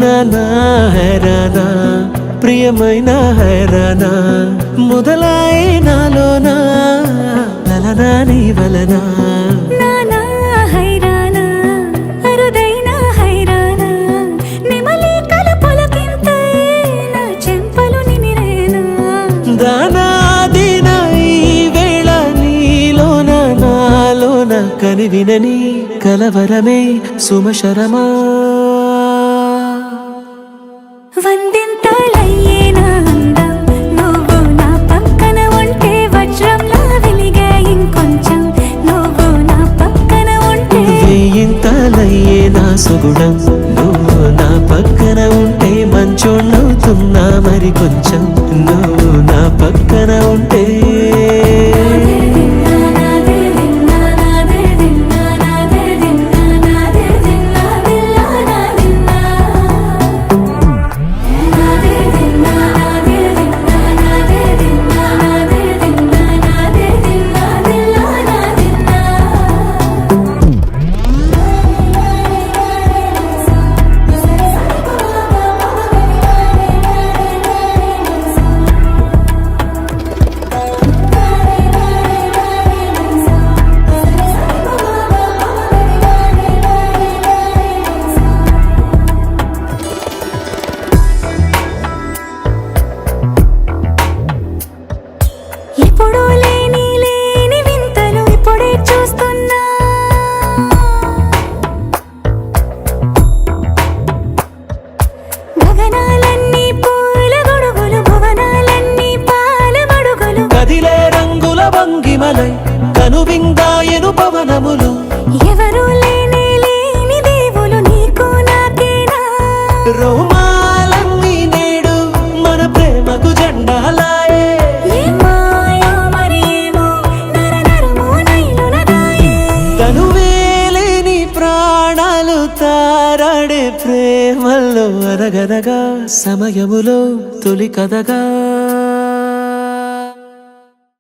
నానా హైరానా ప్రియమైన హైరానా మొదలాయి నాలోనా లలనా నీ వలనా నానా హైరానా అరుదైన హైరానా నెమలి కలపలకింతై నా చెంపలు నిమిరేనా దానాదిన ఈ వేళ నీలోన నాలోన కనివినని కలవరమే సుమశరమా వందింతలయ్యేనా అందం నువ్వు నా పక్కన ఉంటే వజ్రంలా వెలిగే ఇంకొంచెం నువ్వు నా పక్కన ఉంటే వేయింతలయ్యే నా సుగుణం నువ్వు నా పక్కన ఉంటే మంచోళ్ళవుతున్నా మరి కొంచెం నువ్వు నా పక్కన ఉంటే ఎప్పుడూ లేని వింతలు ఇప్పుడే చూస్తున్నా గగనాలన్నీ పూల గొడుగులు భువనాలన్నీ పాల మడుగులు కదిలే రంగుల భంగిమలై కనువిందాయను పవనములు ఎవరూ లేని దేవులు నీకు నాకేనా రోమాలన్నీ నేడు మన ప్రేమకు జెండాలాయే మాయో మరేమో నరనరమో నైలునదాయే తనువేలేని ప్రాణాలు తారాడే ప్రేమల్లో అనగనగా సమయములో తొలి కథగా